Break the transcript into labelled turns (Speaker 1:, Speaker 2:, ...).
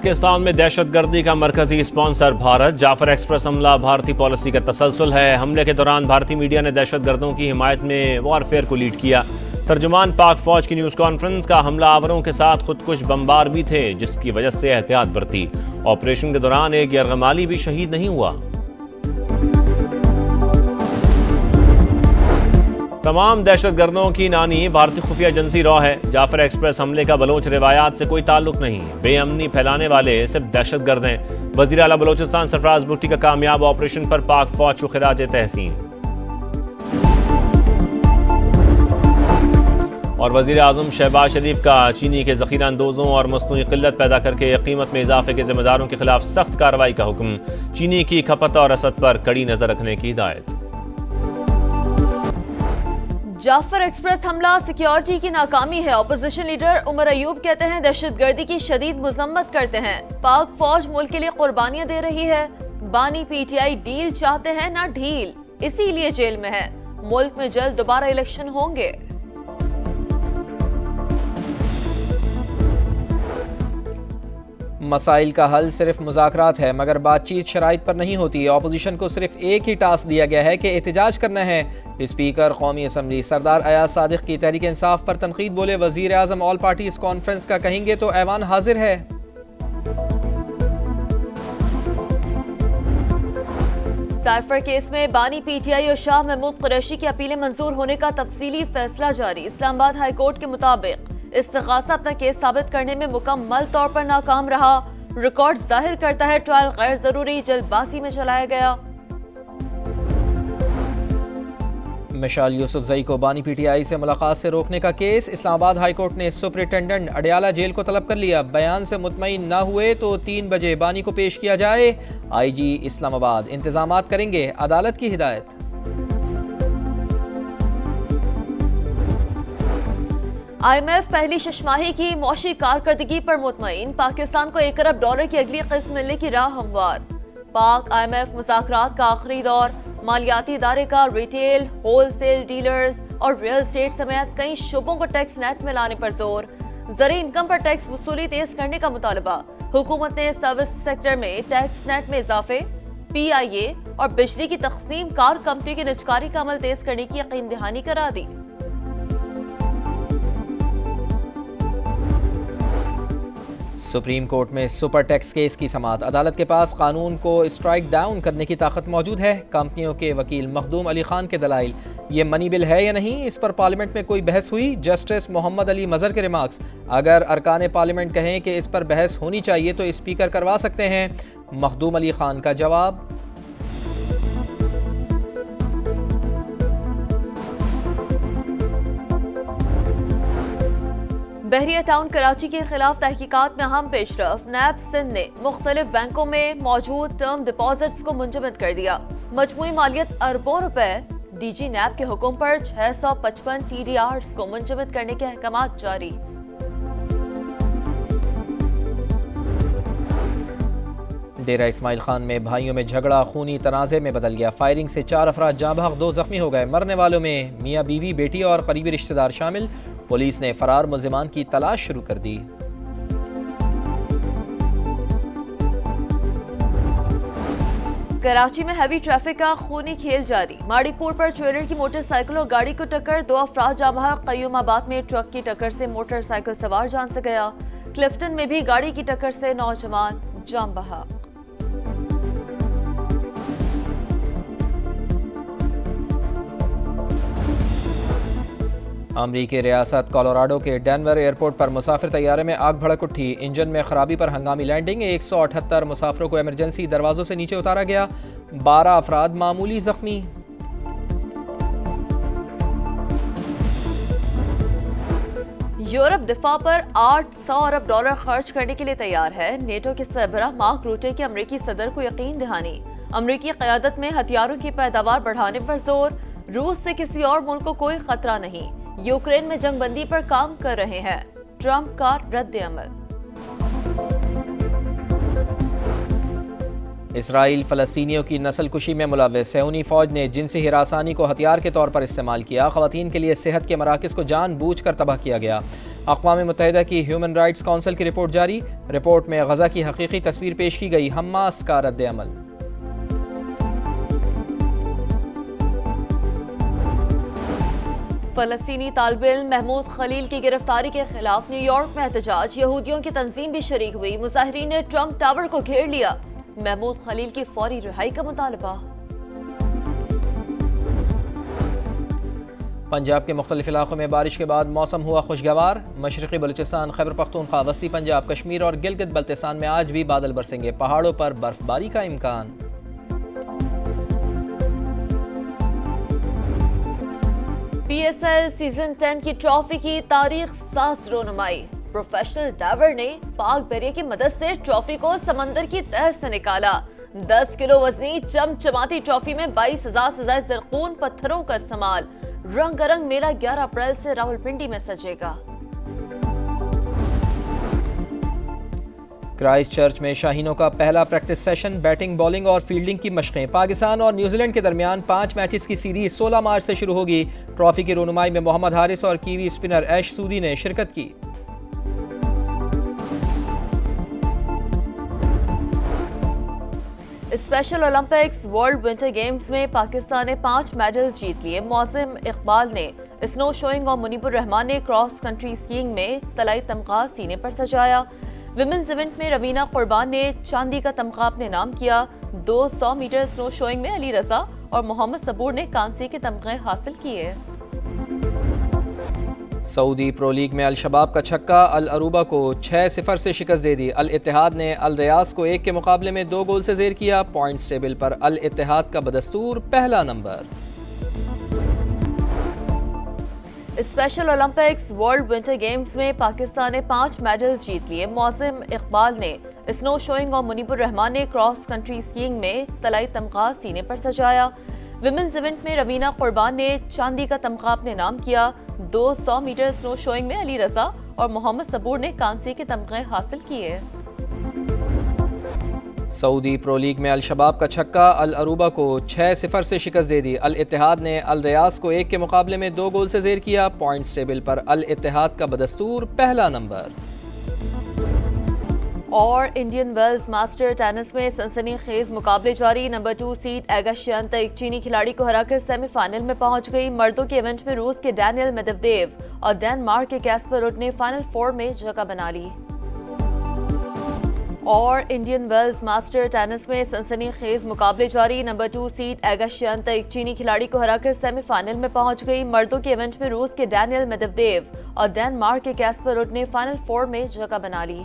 Speaker 1: پاکستان میں دہشت گردی کا مرکزی اسپانسر بھارت، جعفر ایکسپریس حملہ بھارتی پالیسی کا تسلسل ہے۔ حملے کے دوران بھارتی میڈیا نے دہشت گردوں کی حمایت میں وارفیئر کو لیڈ کیا۔ ترجمان پاک فوج کی نیوز کانفرنس کا حملہ آوروں کے ساتھ خودکش بمبار بھی تھے، جس کی وجہ سے احتیاط برتی۔ آپریشن کے دوران ایک یرغمالی بھی شہید نہیں ہوا۔ تمام دہشت گردوں کی نانی بھارتی خفیہ ایجنسی را ہے۔ جعفر ایکسپریس حملے کا بلوچ روایات سے کوئی تعلق نہیں، بے امنی پھیلانے والے صرف دہشت گرد ہیں۔ وزیر اعلیٰ بلوچستان سرفراز بھٹی کا کامیاب آپریشن پر پاک فوج کو خراج تحسین۔ اور وزیر اعظم شہباز شریف کا چینی کے ذخیرہ اندوزوں اور مصنوعی قلت پیدا کر کے قیمت میں اضافے کے ذمہ داروں کے خلاف سخت کارروائی کا حکم۔ چینی کی کھپت اور رسد پر کڑی نظر رکھنے کی ہدایت۔
Speaker 2: جعفر ایکسپریس حملہ سیکیورٹی کی ناکامی ہے۔ اپوزیشن لیڈر عمر ایوب کہتے ہیں دہشت گردی کی شدید مذمت کرتے ہیں۔ پاک فوج ملک کے لیے قربانیاں دے رہی ہے۔ بانی پی ٹی آئی ڈیل چاہتے ہیں نہ ڈھیل، اسی لیے جیل میں ہے۔ ملک میں جلد دوبارہ الیکشن ہوں گے۔
Speaker 3: مسائل کا حل صرف مذاکرات ہے، مگر بات چیت شرائط پر نہیں ہوتی۔ اپوزیشن کو صرف ایک ہی ٹاسک دیا گیا ہے کہ احتجاج کرنا ہے۔ اسپیکر قومی اسمبلی سردار ایاز صادق کی تحریک انصاف پر تنقید، بولے وزیر اعظم آل پارٹیز کانفرنس کا کہیں گے تو ایوان حاضر ہے۔
Speaker 2: سائفر کیس میں بانی پی ٹی آئی اور شاہ محمود قریشی کی اپیلیں منظور ہونے کا تفصیلی فیصلہ جاری۔ اسلام آباد ہائی کورٹ کے مطابق استغاثہ اپنا کیس ثابت کرنے میں مکمل طور پر ناکام رہا۔ ریکارڈ ظاہر کرتا ہے ٹرائل غیر ضروری جلد بازی میں چلایا گیا۔
Speaker 3: مشال یوسف زئی کو بانی پی ٹی آئی سے ملاقات سے روکنے کا کیس، اسلام آباد ہائی کورٹ نے سپرنٹینڈنٹ اڈیالہ جیل کو طلب کر لیا۔ بیان سے مطمئن نہ ہوئے تو 3 بجے بانی کو پیش کیا جائے۔ آئی جی اسلام آباد انتظامات کریں گے، عدالت کی ہدایت۔
Speaker 2: آئی ایم ایف پہلی شش ماہی کی معاشی کارکردگی پر مطمئن، پاکستان کو $1 ارب کی اگلی قسط ملنے کی راہ ہموار۔ پاک آئی ایم ایف مذاکرات کا آخری دور، مالیاتی ادارے کا ریٹیل، ہول سیل ڈیلرز اور ریل اسٹیٹ سمیت کئی شعبوں کو ٹیکس نیٹ میں لانے پر زور۔ زرعی انکم پر ٹیکس وصولی تیز کرنے کا مطالبہ، حکومت نے سروس سیکٹر میں ٹیکس نیٹ میں اضافے، پی آئی اے اور بجلی کی تقسیم کار کمپنی کی نجکاری کا عمل تیز کرنے کی یقین دہانی کرا دی۔
Speaker 3: سپریم کورٹ میں سپر ٹیکس کیس کی سماعت، عدالت کے پاس قانون کو اسٹرائک ڈاؤن کرنے کی طاقت موجود ہے۔ کمپنیوں کے وکیل مخدوم علی خان کے دلائل، یہ منی بل ہے یا نہیں، اس پر پارلیمنٹ میں کوئی بحث ہوئی؟ جسٹس محمد علی مظہر کے ریمارکس، اگر ارکان پارلیمنٹ کہیں کہ اس پر بحث ہونی چاہیے تو اسپیکر کروا سکتے ہیں۔ مخدوم علی خان کا جواب،
Speaker 2: بحریہ ٹاؤن کراچی کے خلاف تحقیقات میں اہم پیش رفت، نیب سندھ نے مختلف بینکوں میں موجود ٹرم ڈپازٹس کو منجمد کر دیا۔ مجموعی مالیت اربوں روپے، ڈی جی نیب کے حکم پر 655 ٹی ڈی آرز کو منجمد کرنے کے احکامات جاری۔
Speaker 3: ڈیرہ اسماعیل خان میں بھائیوں میں جھگڑا خونی تنازع میں بدل گیا۔ فائرنگ سے 4 افراد جاں بحق، 2 زخمی ہو گئے۔ مرنے والوں میں میاں بیوی، بیٹی اور قریبی رشتہ دار شامل۔ پولیس نے فرار ملزمان کی تلاش شروع کر دی۔
Speaker 2: کراچی میں ہیوی ٹریفک کا خونی کھیل جاری، ماڑی پور پر ٹریلر کی موٹر سائیکل اور گاڑی کو ٹکر، 2 افراد جاں بحق۔ قیوم آباد میں ٹرک کی ٹکر سے موٹر سائیکل سوار جان سے گیا۔ کلفٹن میں بھی گاڑی کی ٹکر سے نوجوان جاں بحق۔
Speaker 3: امریکی ریاست کولوراڈو کے ڈینور ایئرپورٹ پر مسافر طیارے میں آگ بھڑک اٹھی، انجن میں خرابی پر ہنگامی لینڈنگ، 178 مسافروں کو ایمرجنسی دروازوں سے نیچے اتارا گیا، 12 افراد معمولی زخمی۔
Speaker 2: یورپ دفاع پر $800 ارب خرچ کرنے کے لیے تیار ہے، نیٹو کے سربراہ مارک روٹے کی امریکی صدر کو یقین دہانی۔ امریکی قیادت میں ہتھیاروں کی پیداوار بڑھانے پر زور، روس سے کسی اور ملک کو کوئی خطرہ نہیں، یوکرین میں جنگ بندی پر کام کر رہے ہیں، ٹرمپ کا رد عمل۔
Speaker 3: اسرائیل فلسطینیوں کی نسل کشی میں ملوث، صہیونی فوج نے جنسی ہراسانی کو ہتھیار کے طور پر استعمال کیا، خواتین کے لیے صحت کے مراکز کو جان بوجھ کر تباہ کیا گیا۔ اقوام متحدہ کی ہیومن رائٹس کونسل کی رپورٹ جاری، رپورٹ میں غزہ کی حقیقی تصویر پیش کی گئی، حماس کا رد عمل۔
Speaker 2: فلسطینی طالب علم محمود خلیل کی گرفتاری کے خلاف نیو یارک میں احتجاج، یہودیوں کی تنظیم بھی شریک ہوئی، مظاہرین نے ٹرمپ ٹاور کو گھیر لیا، محمود خلیل کی فوری رہائی کا مطالبہ۔
Speaker 3: پنجاب کے مختلف علاقوں میں بارش کے بعد موسم ہوا خوشگوار، مشرقی بلوچستان، خیبر پختونخوا، وسطی پنجاب، کشمیر اور گلگت بلتستان میں آج بھی بادل برسیں گے، پہاڑوں پر برف باری کا امکان۔
Speaker 2: پی ایس ایل سیزن 10 کی ٹرافی کی تاریخ ساز رونمائی، پروفیشنل ڈائیور نے پاک بیریے کی مدد سے ٹرافی کو سمندر کی تہہ سے نکالا، 10 کلو وزنی چمچماتی ٹرافی میں 22,000 سے زائد زرخون پتھروں کا استعمال، رنگ رنگ میلہ 11 اپریل سے راولپنڈی میں سجے گا۔
Speaker 3: کرائسٹ چرچ میں شاہینوں کا پہلا پریکٹس سیشن، بیٹنگ، بالنگ اور فیلڈنگ کی مشقیں۔ پاکستان اور نیوزی لینڈ کے درمیان 5 میچز کی سیریز 16 مارچ سے شروع ہوگی۔ ٹرافی کی رونمائی میں محمد حارث اور کیوی اسپنر ایش سودی نے شرکت کی۔
Speaker 2: Special Olympics world winter games میں پاکستان نے 5 میڈلز جیت لیے، معظم اقبال نے اسنو شوئنگ اور منیب الرحمان نے کراس کنٹری اسکیئنگ میں طلائی تمغہ سینے پر سجایا۔ ویمنز ایونٹ میں روینہ قربان نے چاندی کا تمغہ اپنے نام کیا، 200 میٹر اسنو شوئنگ میں علی رضا اور محمد صبور نے کانسی کے تمغے حاصل کیے۔
Speaker 3: سعودی پرو لیگ میں الشباب کا چھکا، العروبہ کو 6-0 سے شکست دے دی۔ الاتحاد نے الریاض کو 1 کے مقابلے میں 2 گول سے زیر کیا، پوائنٹس ٹیبل پر الاتحاد کا بدستور پہلا number.
Speaker 2: Special Olympics world winter games میں پاکستان نے 5 میڈلز جیت لیے، معظم اقبال نے اسنو شوئنگ اور منیب الرحمان نے کراس کنٹری اسکیئنگ میں طلائی تمغہ سینے پر سجایا۔ ویمنز ایونٹ میں روینہ قربان نے چاندی کا تمغہ اپنے نام کیا، 200 میٹر اسنو شوئنگ میں علی رضا اور محمد صبور نے کانسی کے تمغے حاصل کیے۔
Speaker 3: سعودی پرو لیگ میں الشباب کا چھکا، العروبہ کو 6-0 سے شکست دے دی۔ الاتحاد نے الریاض کو 1 کے مقابلے میں 2 گول سے زیر کیا، پوائنٹس ٹیبل پر الاتحاد کا بدستور پہلا نمبر۔
Speaker 2: اور انڈین ویلز ماسٹر ٹینس میں سنسنی خیز مقابلے جاری، نمبر 2 سیڈ ایگا شیانتا ایک چینی کھلاڑی کو ہرا کر سیمی فائنل میں پہنچ گئی۔ مردوں کے ایونٹ میں روس کے ڈینیل میدویدیو اور ڈنمارک کے کیسپر روڈ نے فائنل 4 میں جگہ بنا لی۔ اور انڈین ویلز ماسٹر ٹینس میں سنسنی خیز مقابلے جاری، نمبر 2 سیڈ ایگا شیانتا ایک چینی کھلاڑی کو ہرا کر سیمی فائنل میں پہنچ گئی۔ مردوں کے ایونٹ میں روس کے ڈینیل میدویدیو اور ڈنمارک کے کیسپر روڈ نے فائنل 4 میں جگہ بنا لی۔